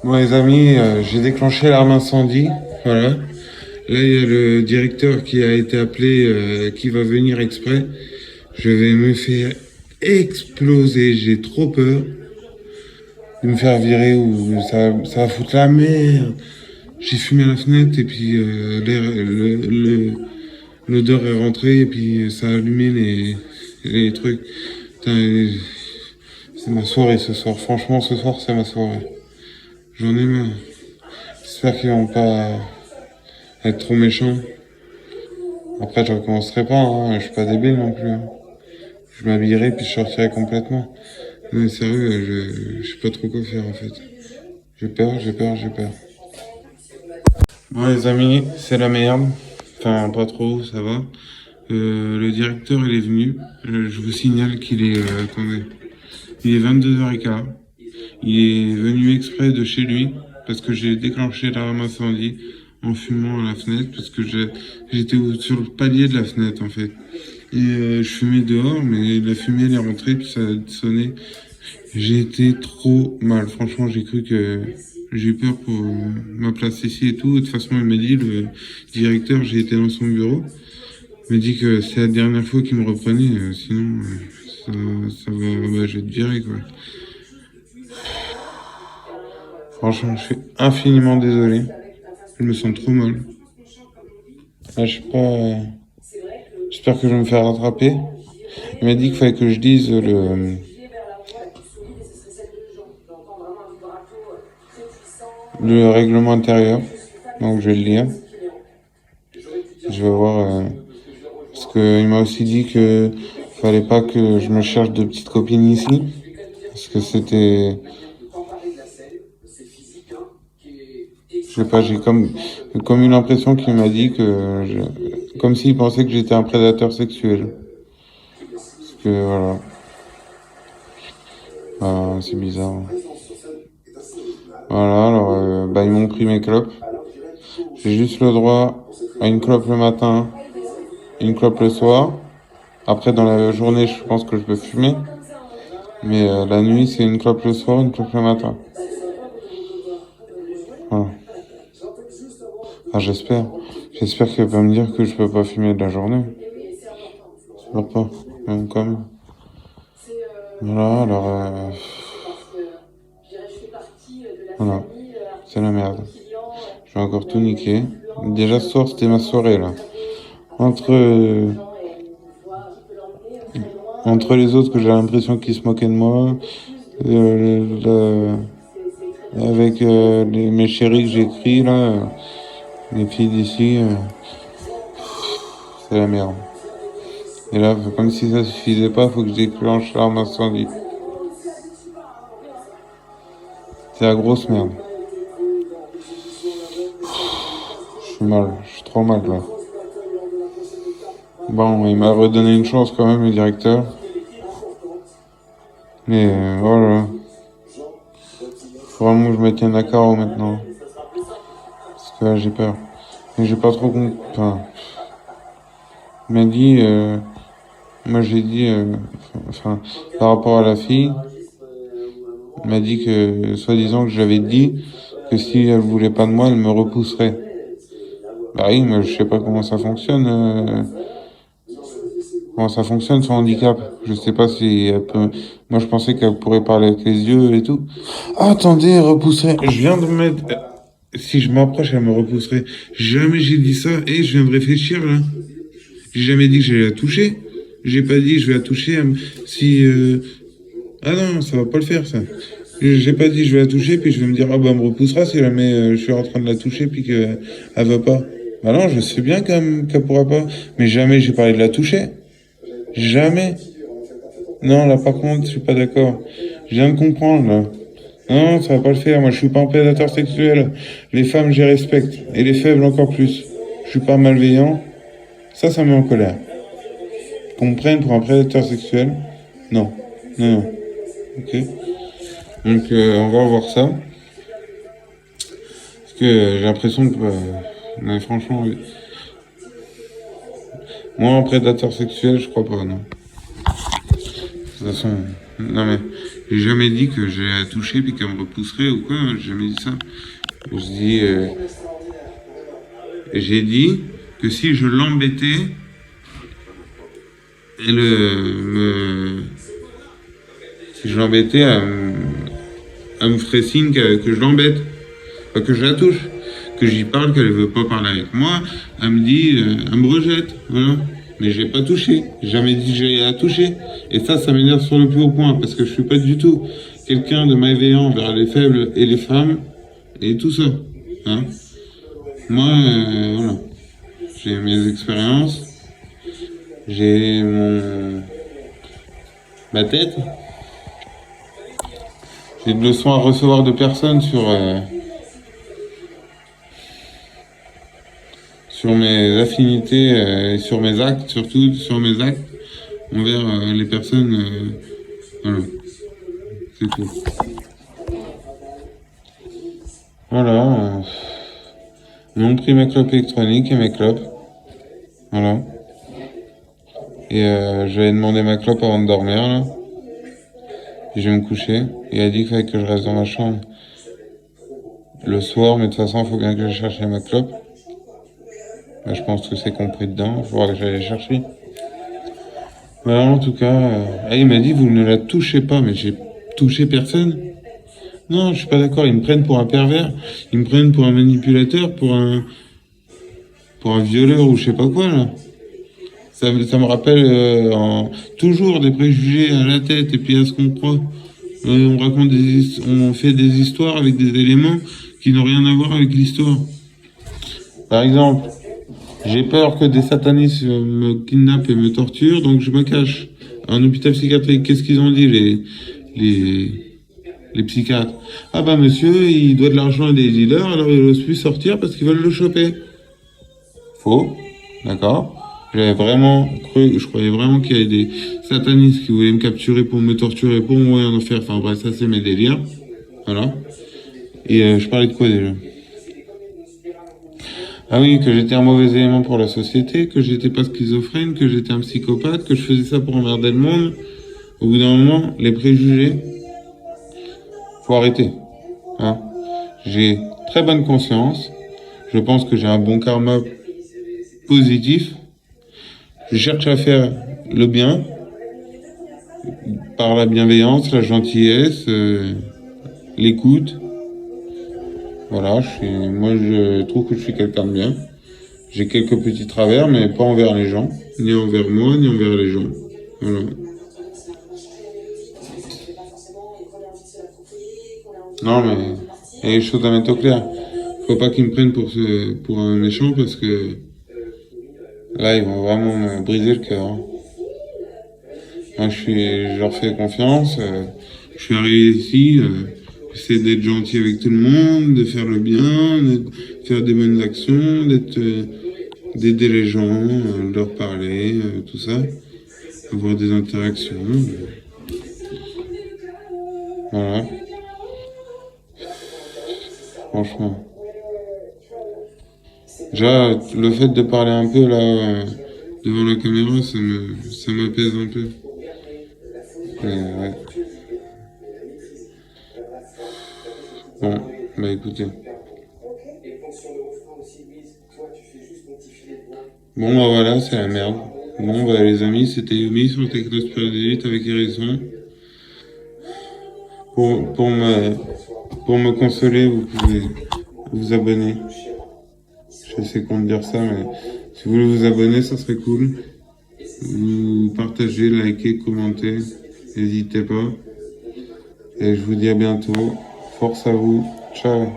Bon les amis, j'ai déclenché l'arme incendie, voilà. Là il y a le directeur qui a été appelé, qui va venir exprès. Je vais me faire exploser, j'ai trop peur de me faire virer ou ça va foutre la merde. J'ai fumé à la fenêtre et puis l'odeur est rentrée et puis ça a allumé les trucs. Putain, c'est ma soirée ce soir, franchement ce soir c'est ma soirée. J'en ai marre. J'espère qu'ils vont pas être trop méchants. Après, je recommencerai pas, hein. Je suis pas débile non plus, hein. Je m'habillerai puis je sortirai complètement. Mais sérieux, je sais pas trop quoi faire en fait. J'ai peur, j'ai peur, j'ai peur. Bon les amis, c'est la merde. Enfin, pas trop, ça va. Le directeur, il est venu. Je vous signale qu'il est... attendez. Il est 22h15. Il est venu exprès de chez lui parce que j'ai déclenché l'arme incendie en fumant à la fenêtre parce que j'étais sur le palier de la fenêtre en fait. Et je fumais dehors, mais la fumée elle est rentrée puis ça a sonné. J'ai été trop mal. Franchement, j'ai cru que j'ai eu peur pour ma place ici et tout. De toute façon, il m'a dit, le directeur, j'ai été dans son bureau. Il m'a dit que c'est la dernière fois qu'il me reprenait. Sinon, ça va, bah, je vais te virer quoi. Franchement, je suis infiniment désolé. Je me sens trop mal. Ah, je sais pas. J'espère que je vais me faire rattraper. Il m'a dit qu'il fallait que je dise le règlement intérieur. Donc je vais le lire. Je vais voir. Parce qu'il m'a aussi dit que fallait pas que je me cherche de petites copines ici. Parce que c'était. Je sais pas, j'ai comme eu l'impression qu'il m'a dit que comme s'il pensait que j'étais un prédateur sexuel. Parce que voilà. C'est bizarre. Voilà, alors bah, ils m'ont pris mes clopes. J'ai juste le droit à une clope le matin, une clope le soir. Après, dans la journée, je pense que je peux fumer. Mais la nuit, c'est une clope le soir, une clope le matin. Voilà. Enfin, j'espère. J'espère qu'il va pas me dire que je peux pas fumer de la journée. J'espère pas. Même quand même. Voilà, alors... voilà. C'est la merde. Je vais encore tout niquer. Déjà, ce soir, c'était ma soirée, là. Entre les autres que j'ai l'impression qu'ils se moquaient de moi, avec mes chéris que j'écris, là, les filles d'ici, c'est la merde. Et là, comme si ça suffisait pas, faut que je déclenche l'arme incendie. C'est la grosse merde. Je suis mal, je suis trop mal là. Bon, il m'a redonné une chance quand même, le directeur. Mais voilà. Faut vraiment que je me tienne à carreau maintenant. Parce que là, j'ai peur. Mais j'ai pas trop compris. Enfin, il m'a dit... moi j'ai dit... enfin, par rapport à la fille, il m'a dit que, soi-disant, que j'avais dit que si elle voulait pas de moi, elle me repousserait. Bah oui, mais je sais pas comment ça fonctionne. Comment ça fonctionne son handicap. Je sais pas si elle peut... Moi je pensais qu'elle pourrait parler avec les yeux et tout. Ah, attendez, elle repousserait. Je viens de mettre... Si je m'approche, elle me repousserait. Jamais j'ai dit ça. Et je viens de réfléchir là. J'ai jamais dit que j'allais la toucher. J'ai pas dit je vais la toucher. Si... Ah non, ça va pas le faire ça. J'ai pas dit je vais la toucher puis je vais me dire ah bah elle me repoussera si jamais je suis en train de la toucher puis qu'elle va pas. Bah non, je sais bien qu'elle pourra pas. Mais jamais j'ai parlé de la toucher. Jamais. Non, là par contre, je suis pas d'accord. Je viens de comprendre là. Non, ça va pas le faire. Moi, je suis pas un prédateur sexuel. Les femmes, je les respecte. Et les faibles encore plus. Je suis pas malveillant. Ça me met en colère. Qu'on me prenne pour un prédateur sexuel. Non. Non, non. Ok. Donc, on va voir ça. Parce que j'ai l'impression que... mais franchement... moi, un prédateur sexuel, je crois pas, non. De toute façon... Non mais... J'ai jamais dit que j'allais la toucher puis qu'elle me repousserait ou quoi, j'ai jamais dit ça. J'ai dit que si je l'embêtais, si je l'embêtais, elle me ferait signe que je l'embête, pas que je la touche, que j'y parle, qu'elle veut pas parler avec moi, elle me dit, elle me rejette, voilà. Mais j'ai pas touché, j'ai jamais dit que j'allais la toucher. Et ça m'énerve sur le plus haut point, parce que je suis pas du tout quelqu'un de malveillant vers les faibles et les femmes, et tout ça, hein. Moi, voilà, j'ai mes expériences, j'ai ma tête, j'ai de leçons à recevoir de personnes sur mes affinités et sur mes actes, surtout sur mes actes envers les personnes. Voilà, c'est tout. Voilà. Ils m'ont pris mes clopes électroniques et mes clopes. Voilà. Et j'avais demandé ma clope avant de dormir, là. Puis je vais me coucher. Il a dit qu'il fallait que je reste dans ma chambre le soir, mais de toute façon, il faut bien que j'aille chercher ma clope. Ben, je pense que c'est compris dedans. Il faudra que j'aille chercher. Voilà, en tout cas, il m'a dit, vous ne la touchez pas, mais j'ai touché personne. Non, je suis pas d'accord. Ils me prennent pour un pervers. Ils me prennent pour un manipulateur, pour un violeur ou je sais pas quoi, là. Ça me rappelle toujours des préjugés à la tête et puis à ce qu'on croit. On fait des histoires avec des éléments qui n'ont rien à voir avec l'histoire. Par exemple, j'ai peur que des satanistes me kidnappent et me torturent, donc je me cache. Un hôpital psychiatrique, qu'est-ce qu'ils ont dit les psychiatres? Ah bah monsieur, il doit de l'argent à des dealers, alors il n'ose plus sortir parce qu'ils veulent le choper. Faux, d'accord. J'avais vraiment cru, je croyais vraiment qu'il y avait des satanistes qui voulaient me capturer pour me torturer, pour m'envoyer en enfer. Enfin bref, ça c'est mes délires. Voilà. Et je parlais de quoi déjà? Ah oui, que j'étais un mauvais élément pour la société, que j'étais pas schizophrène, que j'étais un psychopathe, que je faisais ça pour emmerder le monde. Au bout d'un moment, les préjugés, faut arrêter. Hein. J'ai très bonne conscience. Je pense que j'ai un bon karma positif. Je cherche à faire le bien par la bienveillance, la gentillesse, l'écoute. Voilà, moi je trouve que je suis quelqu'un de bien. J'ai quelques petits travers, mais pas envers les gens, ni envers moi, ni envers les gens. Voilà. Non, mais il y a des choses à mettre au clair. Faut pas qu'ils me prennent pour un méchant parce que là, ils vont vraiment me briser le cœur. Hein. Moi, je leur fais confiance. Je suis arrivé ici, j'essaie d'être gentil avec tout le monde, de faire le bien, de faire des bonnes actions, d'aider les gens, de leur parler, tout ça, avoir des interactions. Voilà. Franchement. Déjà, le fait de parler un peu là, devant la caméra, ça m'apaise un peu. Ouais. Bon, bah écoutez. Bon bah voilà, c'est la merde. Bon bah les amis, c'était Yumi sur le Technosphere 18 avec Hérisson. Pour me consoler, vous pouvez vous abonner. Je sais comment dire ça, mais si vous voulez vous abonner, ça serait cool. Vous partagez, likez, commentez. N'hésitez pas. Et je vous dis à bientôt. Force à vous. Ciao.